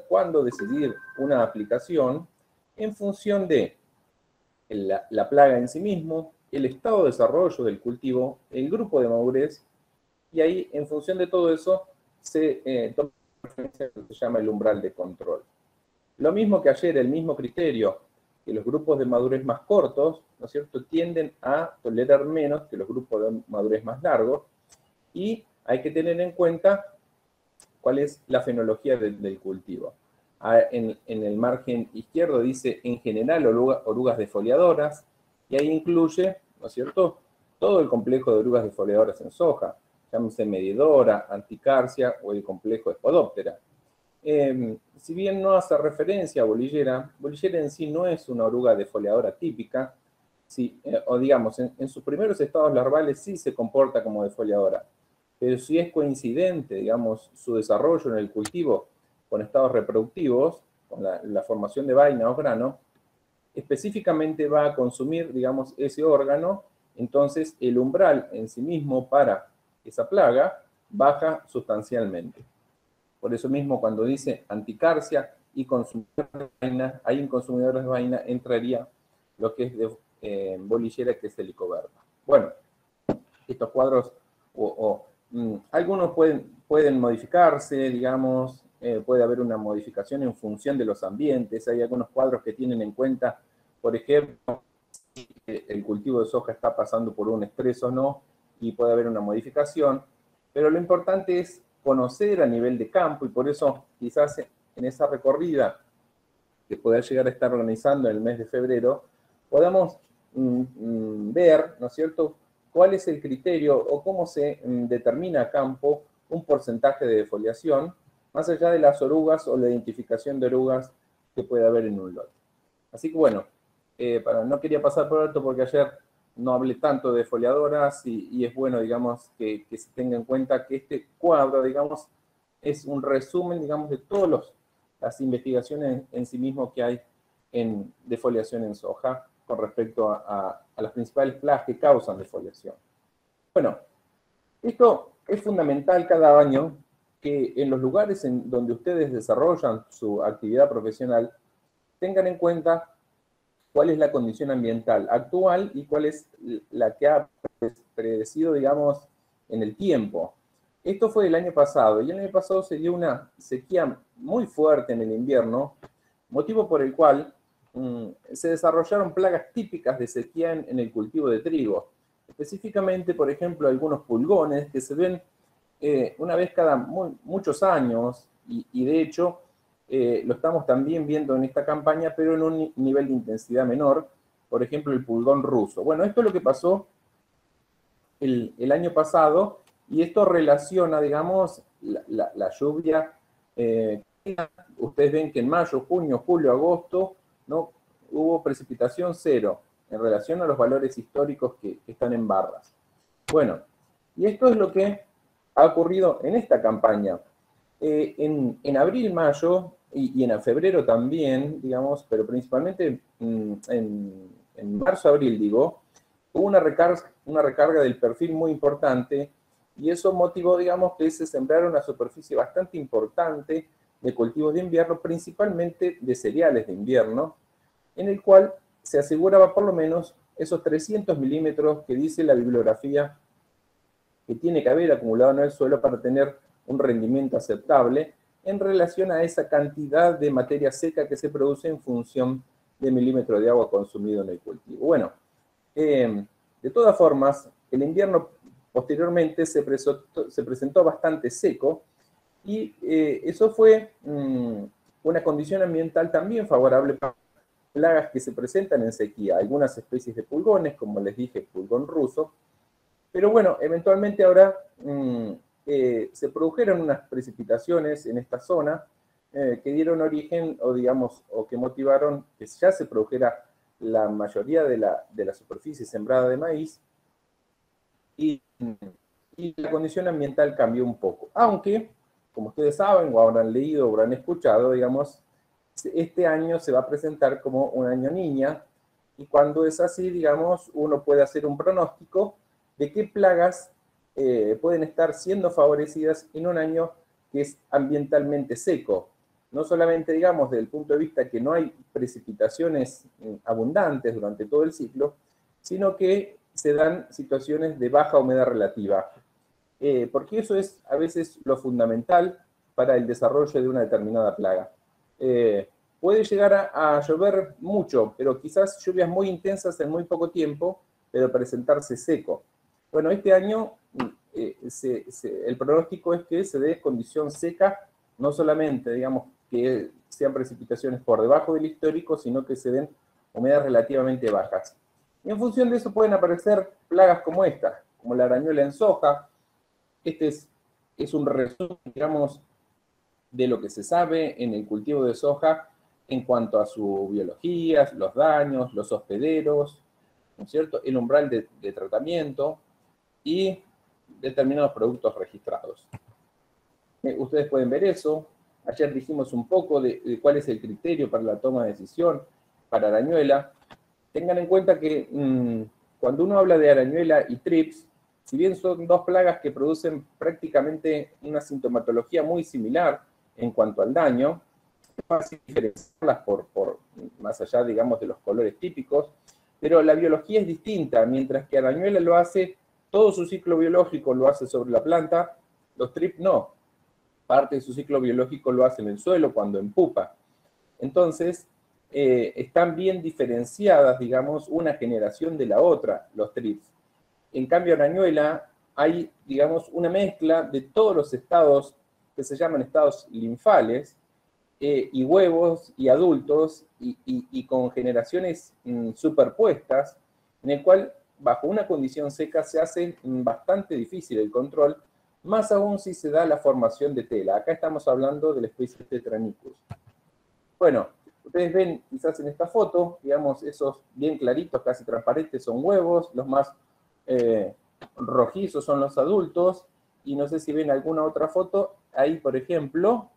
cuándo decidir una aplicación en función de la plaga en sí mismo, el estado de desarrollo del cultivo, el grupo de madurez, y ahí, en función de todo eso, se toma lo que se llama el umbral de control. Lo mismo que ayer, el mismo criterio, que los grupos de madurez más cortos, ¿no es cierto?, tienden a tolerar menos que los grupos de madurez más largos, y hay que tener en cuenta cuál es la fenología del cultivo. En el margen izquierdo dice, en general, orugas defoliadoras, y ahí incluye, ¿no es cierto?, todo el complejo de orugas defoliadoras en soja, llámese medidora, anticarcia o el complejo Spodoptera. Si bien no hace referencia a bolillera, bolillera en sí no es una oruga defoliadora típica, o digamos, en sus primeros estados larvales sí se comporta como defoliadora, pero si es coincidente, digamos, su desarrollo en el cultivo con estados reproductivos, con la formación de vaina o grano, específicamente va a consumir, digamos, ese órgano, entonces el umbral en sí mismo para esa plaga baja sustancialmente. Por eso mismo, cuando dice anticarcia y consumidores de vaina, ahí en consumidores de vaina entraría lo que es de bolillera, que es helicoverpa. Bueno, estos cuadros, algunos pueden modificarse, digamos, puede haber una modificación en función de los ambientes. Hay algunos cuadros que tienen en cuenta, por ejemplo, si el cultivo de soja está pasando por un estrés o no, y puede haber una modificación, pero lo importante es conocer a nivel de campo, y por eso quizás en esa recorrida que pueda llegar a estar organizando en el mes de febrero, podamos ver, ¿no es cierto?, cuál es el criterio o cómo se determina a campo un porcentaje de defoliación, más allá de las orugas o la identificación de orugas que puede haber en un lote. Así que bueno, no quería pasar por alto porque ayer no hablé tanto de defoliadoras, y es bueno, digamos, que se tenga en cuenta que este cuadro, digamos, es un resumen, digamos, de todas las investigaciones en sí mismo que hay en defoliación en soja con respecto a las principales plagas que causan defoliación. Bueno, esto es fundamental cada año, que en los lugares en donde ustedes desarrollan su actividad profesional tengan en cuenta cuál es la condición ambiental actual y cuál es la que ha predecido, digamos, en el tiempo. Esto fue el año pasado, y el año pasado se dio una sequía muy fuerte en el invierno, motivo por el cual se desarrollaron plagas típicas de sequía en el cultivo de trigo. Específicamente, por ejemplo, algunos pulgones que se ven una vez cada muchos años, y de hecho lo estamos también viendo en esta campaña, pero en un nivel de intensidad menor, por ejemplo, el pulgón ruso. Bueno, esto es lo que pasó el año pasado, y esto relaciona, digamos, la lluvia. Ustedes ven que en mayo, junio, julio, agosto, ¿no?, hubo precipitación cero en relación a los valores históricos que están en barras. Bueno, y esto es lo que ha ocurrido en esta campaña. En abril, mayo y en febrero también, digamos, pero principalmente en marzo, abril, digo, hubo una recarga del perfil muy importante, y eso motivó, digamos, que se sembrara una superficie bastante importante de cultivos de invierno, principalmente de cereales de invierno, en el cual se aseguraba por lo menos esos 300 milímetros que dice la bibliografía que tiene que haber acumulado en el suelo para tener un rendimiento aceptable en relación a esa cantidad de materia seca que se produce en función de milímetro de agua consumido en el cultivo. Bueno, de todas formas, el invierno posteriormente se presentó bastante seco, y eso fue una condición ambiental también favorable para plagas que se presentan en sequía. Algunas especies de pulgones, como les dije, pulgón ruso, pero bueno, eventualmente ahora se produjeron unas precipitaciones en esta zona que dieron origen, o digamos, o que motivaron que ya se produjera la mayoría de la superficie sembrada de maíz, y la condición ambiental cambió un poco. Aunque, como ustedes saben, o habrán leído, o habrán escuchado, digamos, este año se va a presentar como un año niña, y cuando es así, digamos, uno puede hacer un pronóstico de qué plagas pueden estar siendo favorecidas en un año que es ambientalmente seco. no solamente, digamos, desde el punto de vista que no hay precipitaciones abundantes durante todo el ciclo, sino que se dan situaciones de baja humedad relativa, porque eso es a veces lo fundamental para el desarrollo de una determinada plaga. Puede llegar a llover mucho, pero quizás lluvias muy intensas en muy poco tiempo, pero presentarse seco. Bueno, este año el pronóstico es que se dé condición seca, no solamente, digamos, que sean precipitaciones por debajo del histórico, sino que se den humedades relativamente bajas. Y en función de eso pueden aparecer plagas como esta, como la arañuela en soja. Este es un resumen, digamos, de lo que se sabe en el cultivo de soja en cuanto a su biología, los daños, los hospederos, ¿no es cierto?, el umbral de tratamiento y determinados productos registrados. Ustedes pueden ver eso. Ayer dijimos un poco de cuál es el criterio para la toma de decisión para arañuela. Tengan en cuenta que cuando uno habla de arañuela y trips, si bien son dos plagas que producen prácticamente una sintomatología muy similar en cuanto al daño, es fácil diferenciarlas por más allá, digamos, de los colores típicos, pero la biología es distinta. Mientras que arañuela lo hace, todo su ciclo biológico lo hace sobre la planta, los trips no. Parte de su ciclo biológico lo hace en el suelo cuando en pupa. Entonces, están bien diferenciadas, digamos, una generación de la otra, los trips. En cambio, arañuela hay, digamos, una mezcla de todos los estados que se llaman estados linfales, y huevos y adultos, y con generaciones superpuestas, en el cual, bajo una condición seca, se hace bastante difícil el control, más aún si se da la formación de tela. Acá estamos hablando de la especie Tetranicus. Bueno, ustedes ven quizás en esta foto, digamos, esos bien claritos, casi transparentes, son huevos, los más rojizos son los adultos, y no sé si ven alguna otra foto, ahí por ejemplo,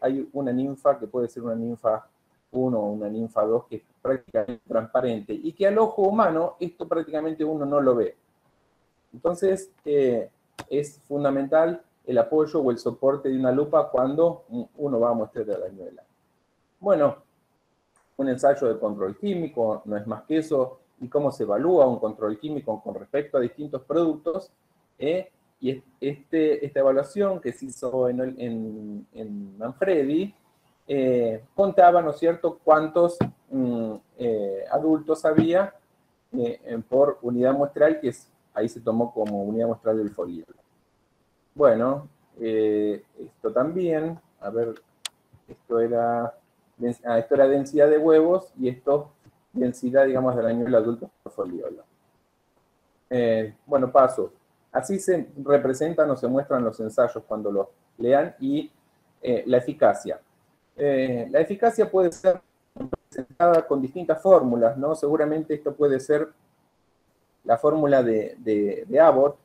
hay una ninfa que puede ser una ninfa 1 o una ninfa 2 que es prácticamente transparente, y que al ojo humano esto prácticamente uno no lo ve. Entonces, es fundamental el apoyo o el soporte de una lupa cuando uno va a muestrear de arañuela. Bueno, un ensayo de control químico no es más que eso, y cómo se evalúa un control químico con respecto a distintos productos, y esta evaluación que se hizo en Manfredi contaba, ¿no es cierto?, cuántos adultos había por unidad muestral, que ahí se tomó como unidad muestral del foliolo. Bueno, esto también, a ver, esto era densidad de huevos, y esto densidad, digamos, del arañuela adulto por foliolo. Bueno, paso. Así se representan o se muestran los ensayos cuando los lean, y la eficacia. La eficacia puede ser representada con distintas fórmulas, ¿no? Seguramente esto puede ser la fórmula de Abbott.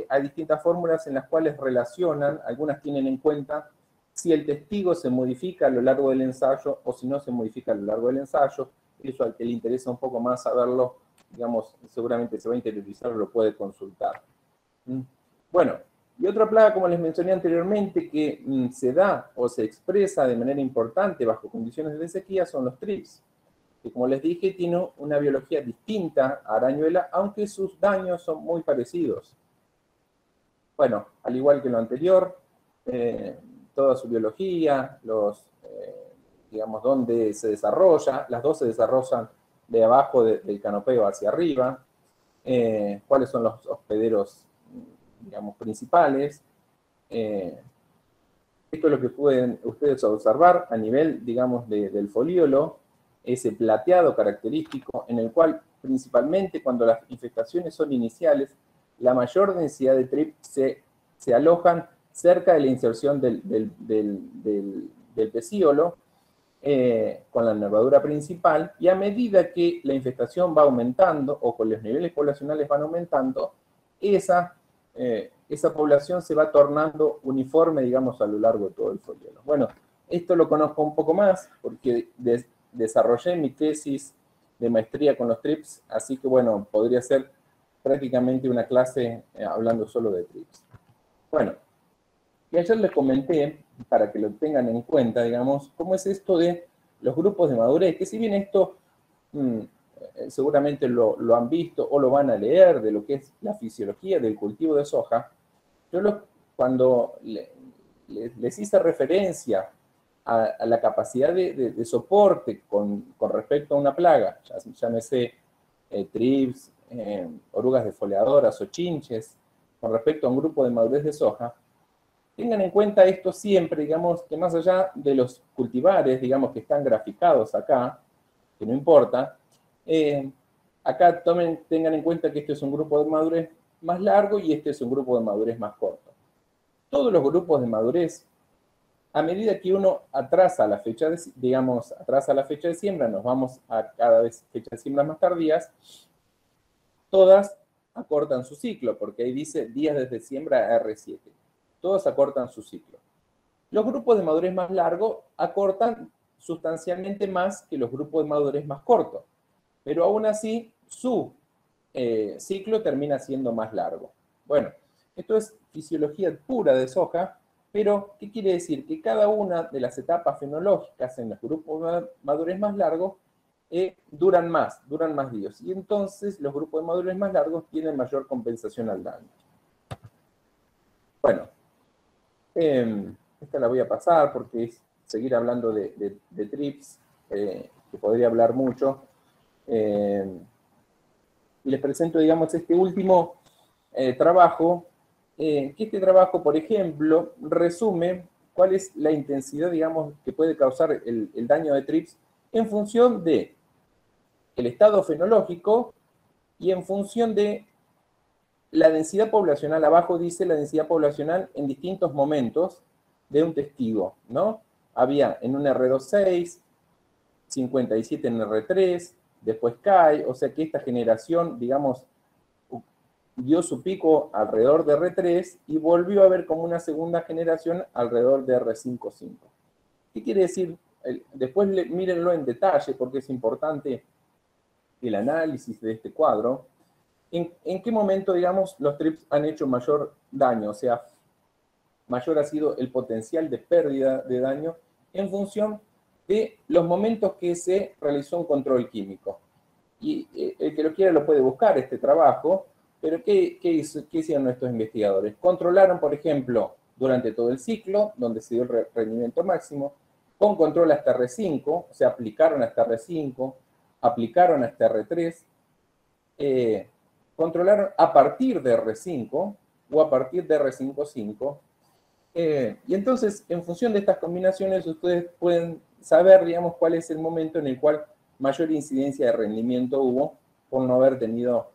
Hay distintas fórmulas en las cuales relacionan, algunas tienen en cuenta si el testigo se modifica a lo largo del ensayo o si no se modifica a lo largo del ensayo. Eso al que le interesa un poco más saberlo, digamos, seguramente se va a interiorizar o lo puede consultar. Bueno, y otra plaga, como les mencioné anteriormente, que se da o se expresa de manera importante bajo condiciones de sequía son los trips, que, como les dije, tiene una biología distinta a arañuela, aunque sus daños son muy parecidos. Bueno, al igual que lo anterior, toda su biología, digamos, dónde se desarrolla, las dos se desarrollan de abajo del canopeo hacia arriba, cuáles son los hospederos, digamos, principales. Esto es lo que pueden ustedes observar a nivel, digamos, del foliolo, ese plateado característico en el cual, principalmente cuando las infestaciones son iniciales, la mayor densidad de trips se alojan cerca de la inserción del pecíolo, con la nervadura principal, y a medida que la infestación va aumentando o con los niveles poblacionales van aumentando, esa población se va tornando uniforme, digamos, a lo largo de todo el foliolo. Bueno, esto lo conozco un poco más porque desarrollé mi tesis de maestría con los trips, así que bueno, podría ser prácticamente una clase hablando solo de trips. Bueno, y ayer les comenté para que lo tengan en cuenta, digamos, cómo es esto de los grupos de madurez, que si bien esto seguramente lo han visto o lo van a leer de lo que es la fisiología del cultivo de soja, yo cuando les hice referencia a la capacidad de soporte con respecto a una plaga, llámese trips, orugas defoliadoras o chinches, con respecto a un grupo de madurez de soja, tengan en cuenta esto siempre, digamos, que más allá de los cultivares, digamos, que están graficados acá, que no importa, acá tengan en cuenta que este es un grupo de madurez más largo y este es un grupo de madurez más corto. Todos los grupos de madurez, a medida que uno atrasa la fecha de siembra, nos vamos a cada vez fechas de siembra más tardías, todas acortan su ciclo, porque ahí dice días desde siembra R7. Todos acortan su ciclo. Los grupos de madurez más largo acortan sustancialmente más que los grupos de madurez más cortos, pero aún así su ciclo termina siendo más largo. Bueno, esto es fisiología pura de soja, pero ¿qué quiere decir? Que cada una de las etapas fenológicas en los grupos de madurez más largos duran más días. Y entonces los grupos de madurez más largos tienen mayor compensación al daño. Bueno, esta la voy a pasar porque es seguir hablando de trips, que podría hablar mucho. Y les presento, digamos, este último trabajo, que este trabajo, por ejemplo, resume cuál es la intensidad, digamos, que puede causar el daño de trips en función de el estado fenológico y en función de la densidad poblacional. Abajo dice la densidad poblacional en distintos momentos de un testigo, ¿no? Había en un R26, 57 en R3, después cae, o sea que esta generación, digamos, dio su pico alrededor de R3 y volvió a ver como una segunda generación alrededor de R5.5. ¿Qué quiere decir? Después mírenlo en detalle porque es importante el análisis de este cuadro. ¿En qué momento, digamos, los trips han hecho mayor daño? O sea, mayor ha sido el potencial de pérdida de daño en función de los momentos que se realizó un control químico. Y el que lo quiera lo puede buscar, este trabajo, pero ¿qué hicieron nuestros investigadores? Controlaron, por ejemplo, durante todo el ciclo, donde se dio el rendimiento máximo, con control hasta R5, o sea, aplicaron hasta R5, aplicaron hasta R3, controlaron a partir de R5 o a partir de R5.5, y entonces, en función de estas combinaciones, ustedes pueden saber, digamos, cuál es el momento en el cual mayor incidencia de rendimiento hubo por no haber tenido,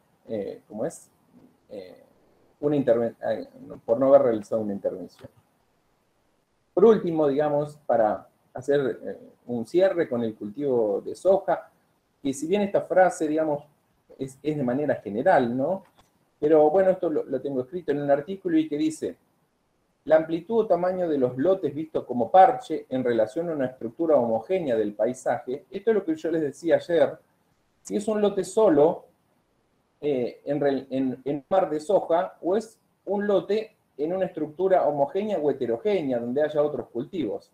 por no haber realizado una intervención. Por último, digamos, para hacer un cierre con el cultivo de soja, que si bien esta frase, digamos, es de manera general, ¿no? Pero bueno, esto lo tengo escrito en un artículo y que dice: la amplitud o tamaño de los lotes vistos como parche en relación a una estructura homogénea del paisaje, esto es lo que yo les decía ayer, si es un lote solo en un mar de soja o es un lote en una estructura homogénea o heterogénea donde haya otros cultivos.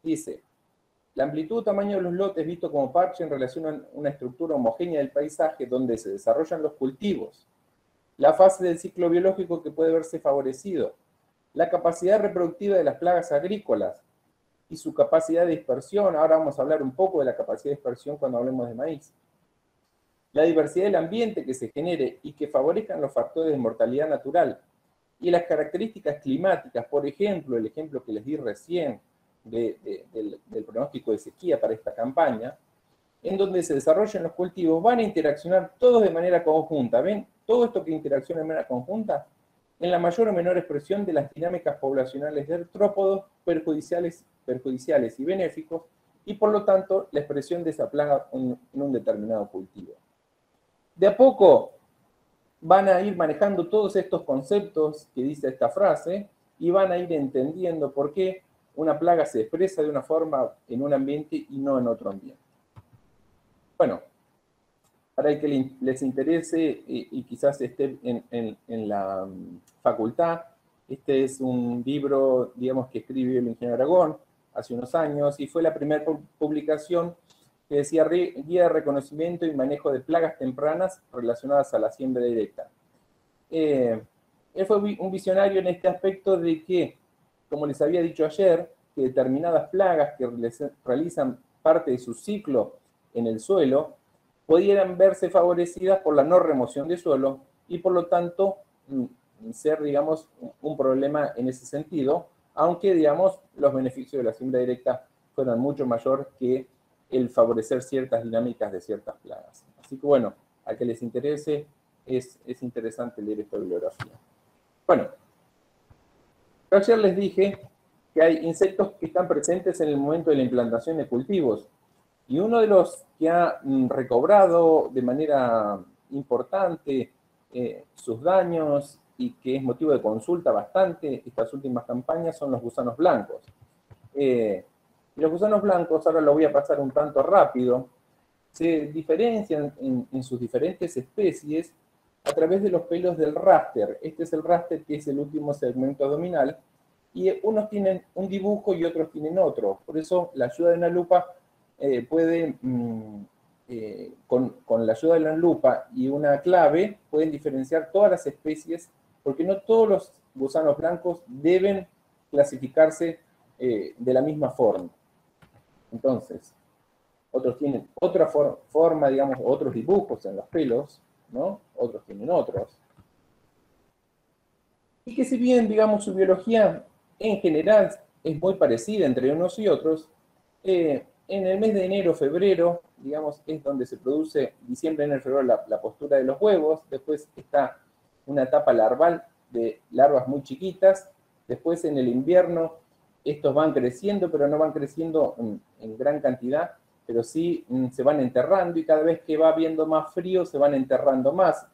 Dice, la amplitud o tamaño de los lotes vistos como parche en relación a una estructura homogénea del paisaje donde se desarrollan los cultivos, la fase del ciclo biológico que puede verse favorecido, la capacidad reproductiva de las plagas agrícolas y su capacidad de dispersión. Ahora vamos a hablar un poco de la capacidad de dispersión cuando hablemos de maíz. La diversidad del ambiente que se genere y que favorezcan los factores de mortalidad natural. Y las características climáticas, por ejemplo, el ejemplo que les di recién del pronóstico de sequía para esta campaña, en donde se desarrollen los cultivos, van a interaccionar todos de manera conjunta. ¿Ven? Todo esto que interacciona de manera conjunta en la mayor o menor expresión de las dinámicas poblacionales de artrópodos perjudiciales y benéficos, y por lo tanto la expresión de esa plaga en un determinado cultivo. De a poco van a ir manejando todos estos conceptos que dice esta frase y van a ir entendiendo por qué una plaga se expresa de una forma en un ambiente y no en otro ambiente. Bueno, para el que les interese y quizás esté en la facultad, Este es un libro, digamos, que escribió el ingeniero Aragón hace unos años y fue la primera publicación que decía Guía de reconocimiento y manejo de plagas tempranas relacionadas a la siembra directa. Él fue un visionario en este aspecto de que, como les había dicho ayer, que determinadas plagas que realizan parte de su ciclo en el suelo pudieran verse favorecidas por la no remoción de suelo y por lo tanto ser, digamos, un problema en ese sentido, aunque, digamos, los beneficios de la siembra directa fueran mucho mayor que el favorecer ciertas dinámicas de ciertas plagas. Así que, bueno, a que les interese, es interesante leer esta bibliografía. Bueno, ayer les dije que hay insectos que están presentes en el momento de la implantación de cultivos. Y uno de los que ha recobrado de manera importante sus daños y que es motivo de consulta bastante estas últimas campañas son los gusanos blancos. Los gusanos blancos, ahora lo voy a pasar un tanto rápido, se diferencian en sus diferentes especies a través de los pelos del ráster. Este es el ráster, que es el último segmento abdominal, y unos tienen un dibujo y otros tienen otro. Por eso la ayuda de una lupa puede, con la ayuda de la lupa y una clave, pueden diferenciar todas las especies, porque no todos los gusanos blancos deben clasificarse de la misma forma. Entonces, otros tienen otra forma, digamos, otros dibujos en los pelos, ¿no? Otros tienen otros. Y que si bien, digamos, su biología en general es muy parecida entre unos y otros, en el mes de enero, febrero, digamos, es donde se produce, diciembre, enero, febrero, la postura de los huevos. Después está una etapa larval de larvas muy chiquitas. Después en el invierno estos van creciendo, pero no van creciendo en gran cantidad, pero sí se van enterrando, y cada vez que va habiendo más frío se van enterrando más.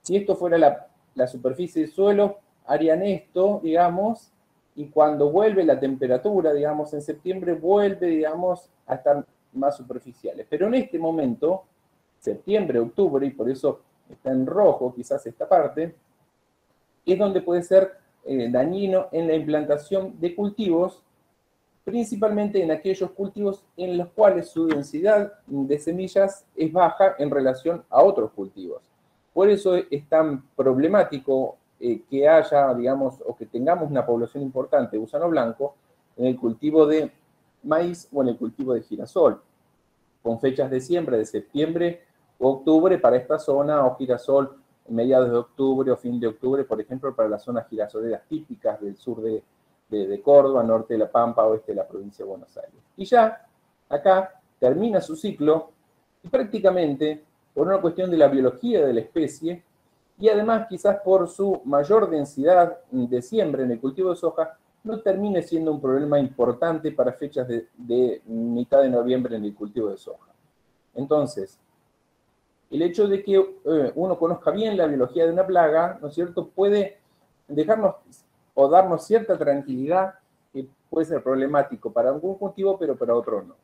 Si esto fuera la superficie del suelo, harían esto, digamos, y cuando vuelve la temperatura, digamos, en septiembre, vuelve, digamos, a estar más superficiales. Pero en este momento, septiembre, octubre, y por eso está en rojo quizás esta parte, es donde puede ser dañino en la implantación de cultivos, principalmente en aquellos cultivos en los cuales su densidad de semillas es baja en relación a otros cultivos. Por eso es tan problemático que haya, digamos, o que tengamos una población importante de gusano blanco en el cultivo de maíz o en el cultivo de girasol, con fechas de siembra de septiembre o octubre para esta zona, o girasol en mediados de octubre o fin de octubre, por ejemplo, para las zonas girasoleras típicas del sur de Córdoba, norte de La Pampa, oeste de la provincia de Buenos Aires. Y ya acá termina su ciclo y prácticamente por una cuestión de la biología de la especie y además quizás por su mayor densidad de siembra en el cultivo de soja, no termine siendo un problema importante para fechas de mitad de noviembre en el cultivo de soja. Entonces, el hecho de que uno conozca bien la biología de una plaga, ¿no es cierto?, puede dejarnos o darnos cierta tranquilidad, que puede ser problemático para algún cultivo, pero para otro no.